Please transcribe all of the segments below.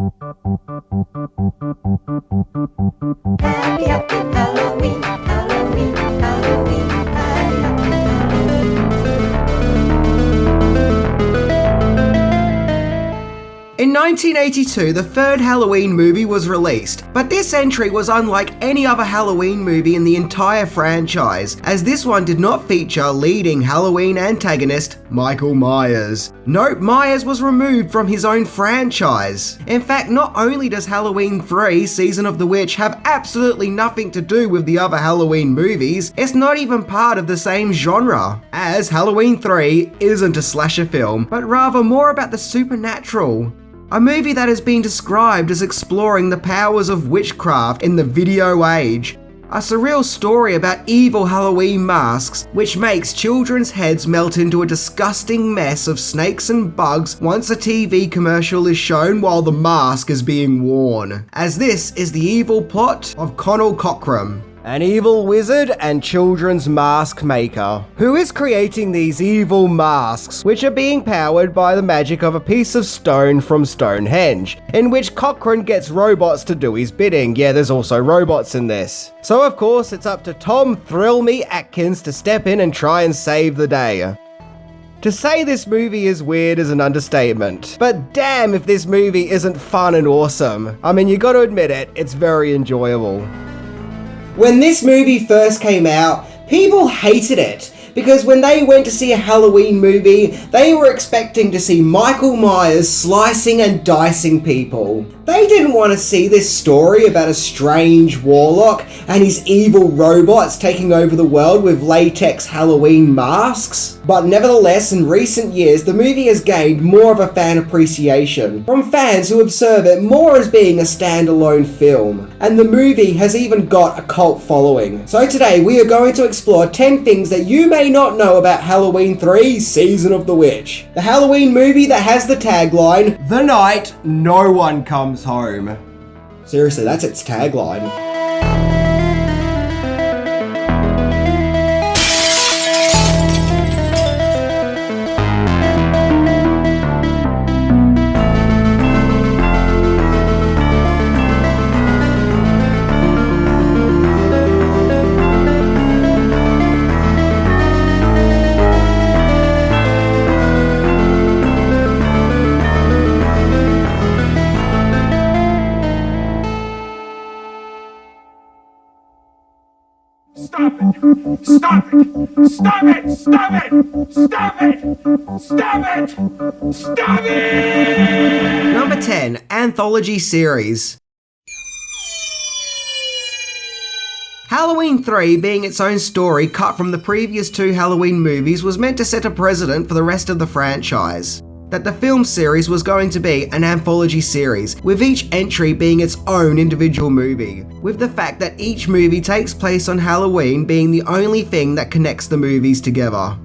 Happy, happy Halloween, Halloween, Halloween, happy, happy In 1982, the third Halloween movie was released, but this entry was unlike any other Halloween movie in the entire franchise, as this one did not feature leading Halloween antagonist Michael Myers. Nope, Myers was removed from his own franchise. In fact, not only does Halloween 3 Season of the Witch have absolutely nothing to do with the other Halloween movies, it's not even part of the same genre, as Halloween 3 isn't a slasher film, but rather more about the supernatural. A movie that has been described as exploring the powers of witchcraft in the video age. A surreal story about evil Halloween masks, which makes children's heads melt into a disgusting mess of snakes and bugs once a TV commercial is shown while the mask is being worn. As this is the evil plot of Conal Cockram, an evil wizard and children's mask maker, who is creating these evil masks, which are being powered by the magic of a piece of stone from Stonehenge, in which Cochrane gets robots to do his bidding. Yeah, there's also robots in this. So of course, it's up to Tom Thrill Me Atkins to step in and try and save the day. To say this movie is weird is an understatement, but damn if this movie isn't fun and awesome. I mean, you gotta admit it, it's very enjoyable. When this movie first came out, people hated it, because when they went to see a Halloween movie, they were expecting to see Michael Myers slicing and dicing people. They didn't want to see this story about a strange warlock and his evil robots taking over the world with latex Halloween masks. But nevertheless, in recent years, the movie has gained more of a fan appreciation from fans who observe it more as being a standalone film. And the movie has even got a cult following. So today we are going to explore 10 things that you may not know about Halloween 3 Season of the Witch. The Halloween movie that has the tagline, "The night no one comes home." Seriously, that's its tagline. Stop it! Stop it! Stop it! Stop it! Stop it! Stop it! Stop it! Number 10, Anthology Series. Halloween 3, being its own story cut from the previous two Halloween movies, was meant to set a precedent for the rest of the franchise. That the film series was going to be an anthology series, with each entry being its own individual movie, with the fact that each movie takes place on Halloween being the only thing that connects the movies together.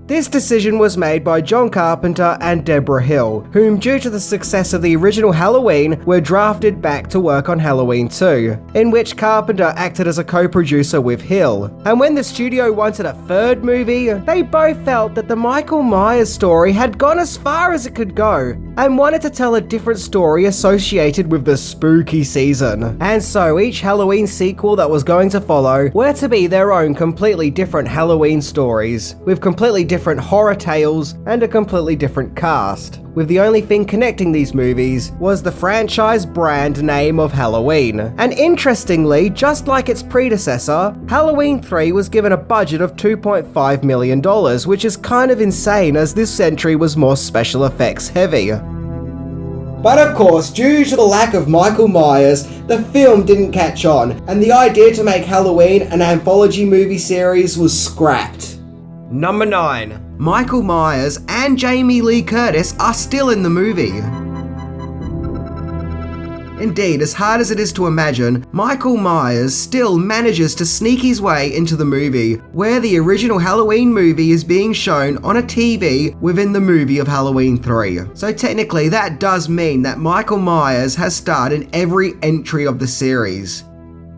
This decision was made by John Carpenter and Deborah Hill, whom, due to the success of the original Halloween, were drafted back to work on Halloween 2, in which Carpenter acted as a co-producer with Hill. And when the studio wanted a third movie, they both felt that the Michael Myers story had gone as far as it could go, and wanted to tell a different story associated with the spooky season. And so each Halloween sequel that was going to follow were to be their own completely different Halloween stories, with completely different horror tales and a completely different cast, with the only thing connecting these movies was the franchise brand name of Halloween. And interestingly, just like its predecessor, Halloween 3 was given a budget of $2.5 million, which is kind of insane as this entry was more special effects heavy. But of course, due to the lack of Michael Myers, the film didn't catch on, and the idea to make Halloween an anthology movie series was scrapped. Number 9. Michael Myers and Jamie Lee Curtis are still in the movie. Indeed, as hard as it is to imagine, Michael Myers still manages to sneak his way into the movie, where the original Halloween movie is being shown on a TV within the movie of Halloween 3. So technically that does mean that Michael Myers has starred in every entry of the series.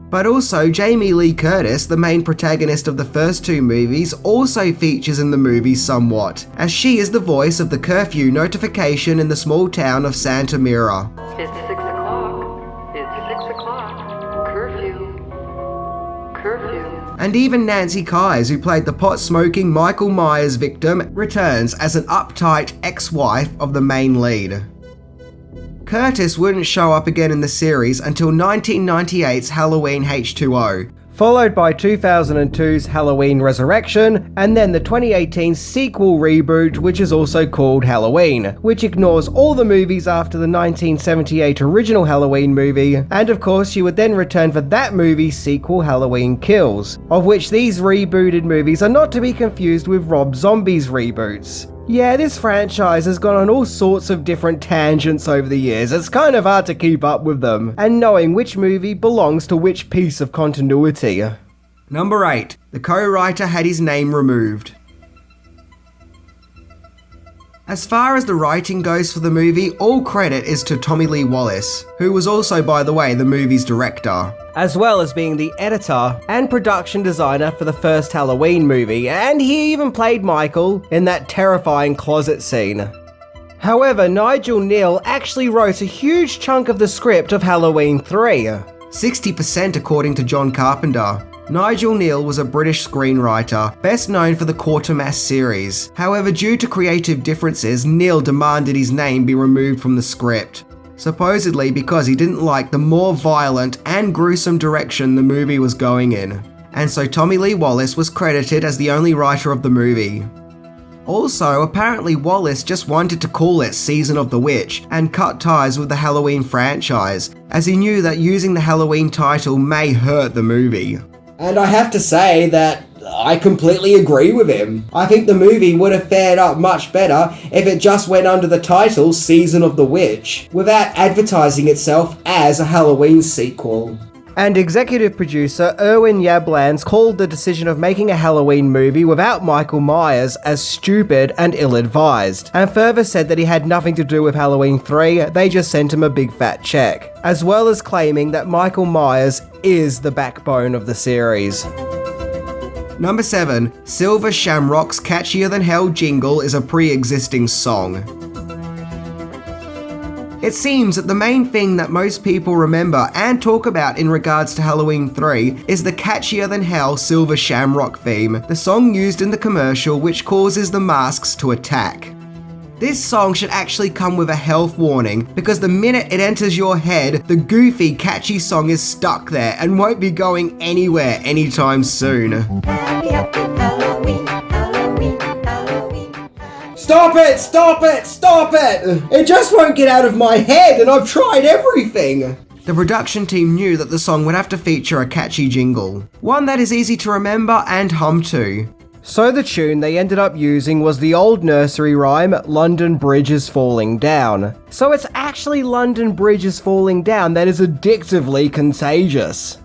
But also, Jamie Lee Curtis, the main protagonist of the first two movies, also features in the movie somewhat, as she is the voice of the curfew notification in the small town of Santa Mira. Business and even Nancy Kyes, who played the pot-smoking Michael Myers victim, returns as an uptight ex-wife of the main lead. Curtis wouldn't show up again in the series until 1998's Halloween H2O, followed by 2002's Halloween Resurrection, and then the 2018 sequel reboot, which is also called Halloween, which ignores all the movies after the 1978 original Halloween movie, and of course she would then return for that movie's sequel Halloween Kills, of which these rebooted movies are not to be confused with Rob Zombie's reboots. Yeah, this franchise has gone on all sorts of different tangents over the years. It's kind of hard to keep up with them, and knowing which movie belongs to which piece of continuity. Number 8. The co-writer had his name removed. As far as the writing goes for the movie, all credit is to Tommy Lee Wallace, who was also, by the way, the movie's director, as well as being the editor and production designer for the first Halloween movie, and he even played Michael in that terrifying closet scene. However, Nigel Neal actually wrote a huge chunk of the script of Halloween 3. 60% according to John Carpenter. Nigel Neal was a British screenwriter, best known for the Quatermass series. However, due to creative differences, Neal demanded his name be removed from the script, supposedly because he didn't like the more violent and gruesome direction the movie was going in. And so Tommy Lee Wallace was credited as the only writer of the movie. Also, apparently Wallace just wanted to call it Season of the Witch and cut ties with the Halloween franchise, as he knew that using the Halloween title may hurt the movie. And I have to say that I completely agree with him. I think the movie would have fared up much better if it just went under the title Season of the Witch, without advertising itself as a Halloween sequel. And executive producer Irwin Yablans called the decision of making a Halloween movie without Michael Myers as stupid and ill-advised, and further said that he had nothing to do with Halloween 3, they just sent him a big fat check, as well as claiming that Michael Myers is the backbone of the series. Number 7. Silver Shamrocks Catchier Than Hell jingle is a pre-existing song. It seems that the main thing that most people remember and talk about in regards to Halloween 3 is the Catchier Than Hell Silver Shamrock theme, the song used in the commercial which causes the masks to attack. This song should actually come with a health warning, because the minute it enters your head, the goofy, catchy song is stuck there and won't be going anywhere anytime soon. Happy, happy Halloween, Halloween, Halloween. Stop it! Stop it! Stop it! It just won't get out of my head, and I've tried everything! The production team knew that the song would have to feature a catchy jingle, one that is easy to remember and hum to. So the tune they ended up using was the old nursery rhyme, London Bridge is Falling Down. So it's actually London Bridge is Falling Down that is addictively contagious.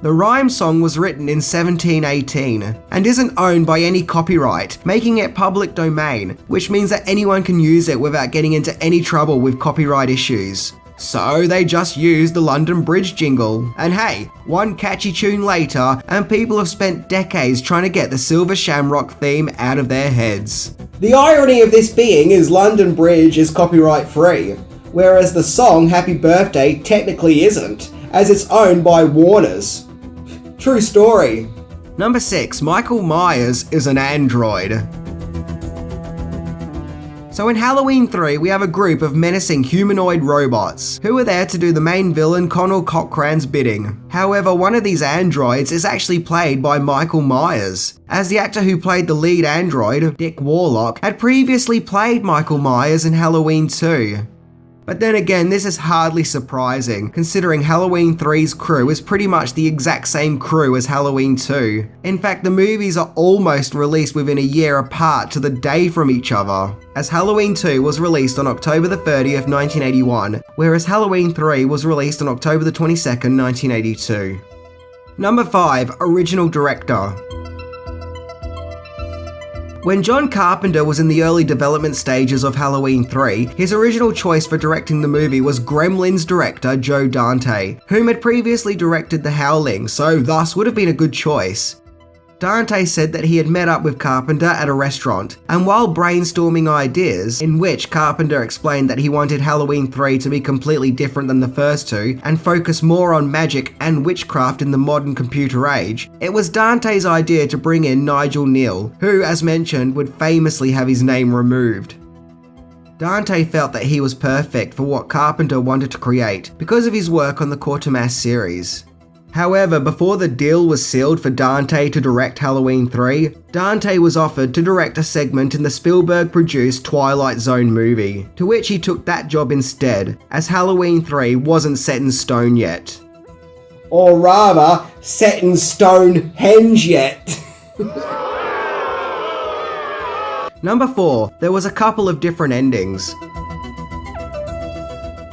The rhyme song was written in 1718 and isn't owned by any copyright, making it public domain, which means that anyone can use it without getting into any trouble with copyright issues. So they just used the London Bridge jingle. And hey, one catchy tune later, and people have spent decades trying to get the Silver Shamrock theme out of their heads. The irony of this being is London Bridge is copyright free, whereas the song Happy Birthday technically isn't, as it's owned by Warner's. True story. Number 6, Michael Myers is an android. So in Halloween 3, we have a group of menacing humanoid robots, who are there to do the main villain Connell Cochran's bidding. However, one of these androids is actually played by Michael Myers, as the actor who played the lead android, Dick Warlock, had previously played Michael Myers in Halloween 2. But then again, this is hardly surprising, considering Halloween 3's crew is pretty much the exact same crew as Halloween 2. In fact, the movies are almost released within a year apart to the day from each other, as Halloween 2 was released on October the 30th, 1981, whereas Halloween 3 was released on October the 22nd, 1982. Number 5, Original Director. When John Carpenter was in the early development stages of Halloween 3, his original choice for directing the movie was Gremlins director Joe Dante, whom had previously directed The Howling, so thus would have been a good choice. Dante said that he had met up with Carpenter at a restaurant, and while brainstorming ideas, in which Carpenter explained that he wanted Halloween 3 to be completely different than the first two and focus more on magic and witchcraft in the modern computer age, it was Dante's idea to bring in Nigel Neal, who, as mentioned, would famously have his name removed. Dante felt that he was perfect for what Carpenter wanted to create because of his work on the Quatermass series. However, before the deal was sealed for Dante to direct Halloween 3, Dante was offered to direct a segment in the Spielberg-produced Twilight Zone movie, to which he took that job instead, as Halloween 3 wasn't set in stone yet. Or rather, set in Stonehenge yet. Number 4, there was a couple of different endings.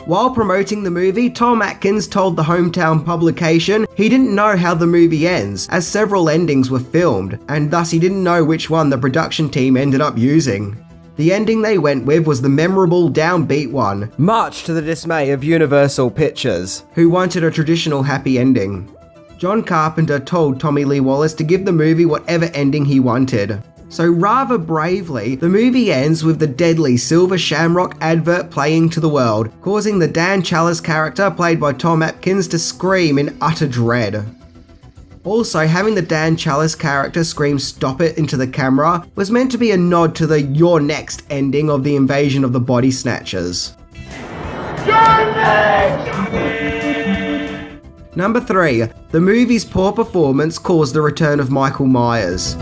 While promoting the movie, Tom Atkins told the hometown publication he didn't know how the movie ends, as several endings were filmed, and thus he didn't know which one the production team ended up using. The ending they went with was the memorable downbeat one, much to the dismay of Universal Pictures, who wanted a traditional happy ending. John Carpenter told Tommy Lee Wallace to give the movie whatever ending he wanted. So rather bravely, the movie ends with the deadly Silver Shamrock advert playing to the world, causing the Dan Chalice character played by Tom Atkins to scream in utter dread. Also, having the Dan Chalice character scream "Stop it" into the camera was meant to be a nod to the "You're next" ending of the Invasion of the Body Snatchers. Number 3. The movie's poor performance caused the return of Michael Myers.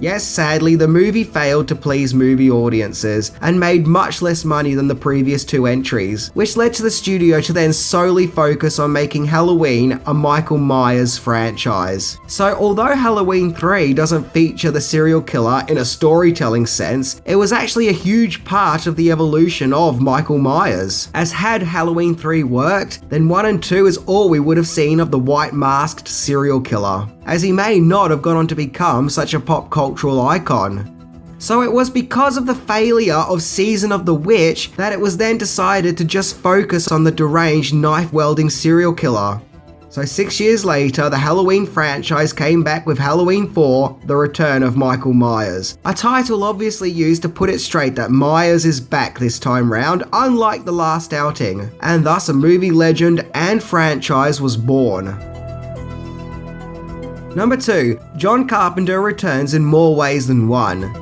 Yes, sadly, the movie failed to please movie audiences and made much less money than the previous two entries, which led to the studio to then solely focus on making Halloween a Michael Myers franchise. So although Halloween 3 doesn't feature the serial killer in a storytelling sense, it was actually a huge part of the evolution of Michael Myers. As had Halloween 3 worked, then 1 and 2 is all we would have seen of the white masked serial killer, as he may not have gone on to become such a pop cultural icon. So it was because of the failure of Season of the Witch that it was then decided to just focus on the deranged knife-wielding serial killer. So 6 years later, the Halloween franchise came back with Halloween 4, The Return of Michael Myers, a title obviously used to put it straight that Myers is back this time round, unlike the last outing, and thus a movie legend and franchise was born. Number 2, John Carpenter returns in more ways than one.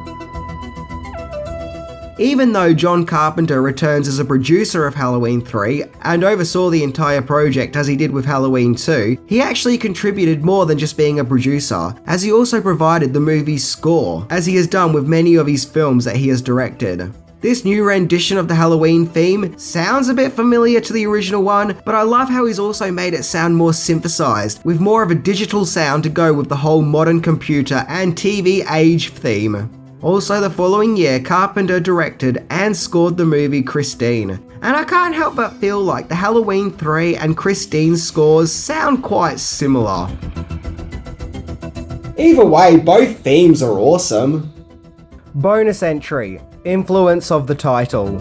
Even though John Carpenter returns as a producer of Halloween 3 and oversaw the entire project as he did with Halloween 2, he actually contributed more than just being a producer, as he also provided the movie's score, as he has done with many of his films that he has directed. This new rendition of the Halloween theme sounds a bit familiar to the original one, but I love how he's also made it sound more synthesized, with more of a digital sound to go with the whole modern computer and TV age theme. Also, the following year, Carpenter directed and scored the movie Christine, and I can't help but feel like the Halloween 3 and Christine's scores sound quite similar. Either way, both themes are awesome. Bonus entry. Influence of the title.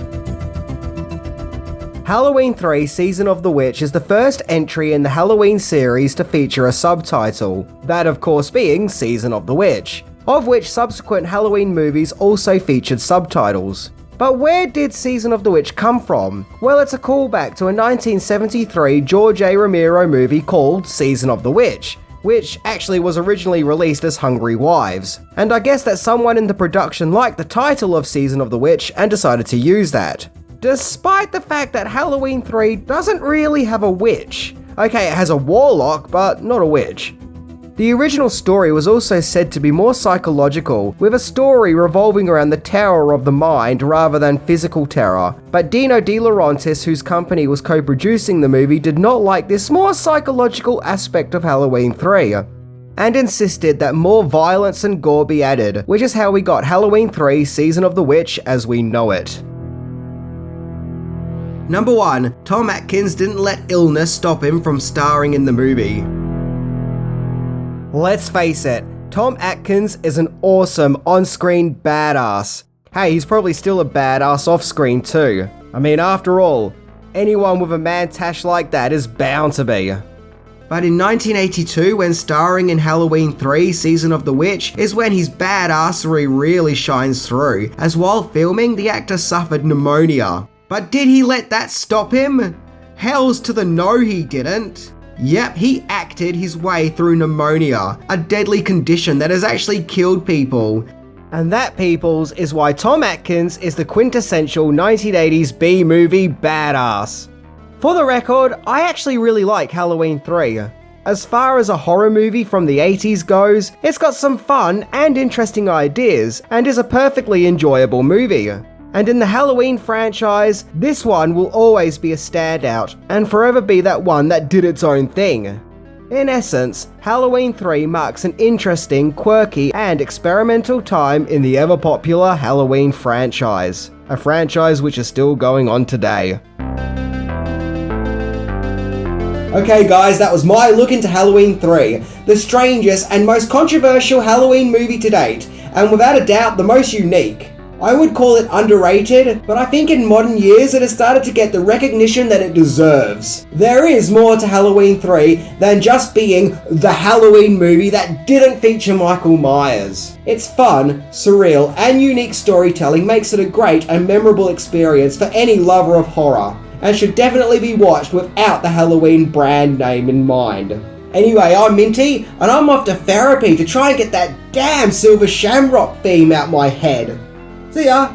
Halloween 3 Season of the Witch is the first entry in the Halloween series to feature a subtitle, that of course being Season of the Witch, of which subsequent Halloween movies also featured subtitles. But where did Season of the Witch come from? Well, it's a callback to a 1973 George A. Romero movie called Season of the Witch, which actually was originally released as Hungry Wives. And I guess that someone in the production liked the title of Season of the Witch and decided to use that. Despite the fact that Halloween 3 doesn't really have a witch. Okay, it has a warlock, but not a witch. The original story was also said to be more psychological, with a story revolving around the terror of the mind rather than physical terror, but Dino De Laurentiis, whose company was co-producing the movie, did not like this more psychological aspect of Halloween 3, and insisted that more violence and gore be added, which is how we got Halloween 3 Season of the Witch as we know it. Number 1, Tom Atkins didn't let illness stop him from starring in the movie. Let's face it, Tom Atkins is an awesome on-screen badass. Hey, he's probably still a badass off-screen too. I mean, after all, anyone with a man-tash like that is bound to be. But in 1982, when starring in Halloween 3 Season of the Witch, is when his badassery really shines through, as while filming, the actor suffered pneumonia. But did he let that stop him? Hells to the no, he didn't. Yep, he acted his way through pneumonia, a deadly condition that has actually killed people. And that, peoples, is why Tom Atkins is the quintessential 1980s B-movie badass. For the record, I actually really like Halloween 3. As far as a horror movie from the 80s goes, it's got some fun and interesting ideas, and is a perfectly enjoyable movie. And in the Halloween franchise, this one will always be a standout, and forever be that one that did its own thing. In essence, Halloween 3 marks an interesting, quirky, and experimental time in the ever-popular Halloween franchise. A franchise which is still going on today. Okay guys, that was my look into Halloween 3, the strangest and most controversial Halloween movie to date, and without a doubt the most unique. I would call it underrated, but I think in modern years it has started to get the recognition that it deserves. There is more to Halloween 3 than just being the Halloween movie that didn't feature Michael Myers. Its fun, surreal, and unique storytelling makes it a great and memorable experience for any lover of horror, and should definitely be watched without the Halloween brand name in mind. Anyway, I'm Minty, and I'm off to therapy to try and get that damn Silver Shamrock theme out my head. See ya!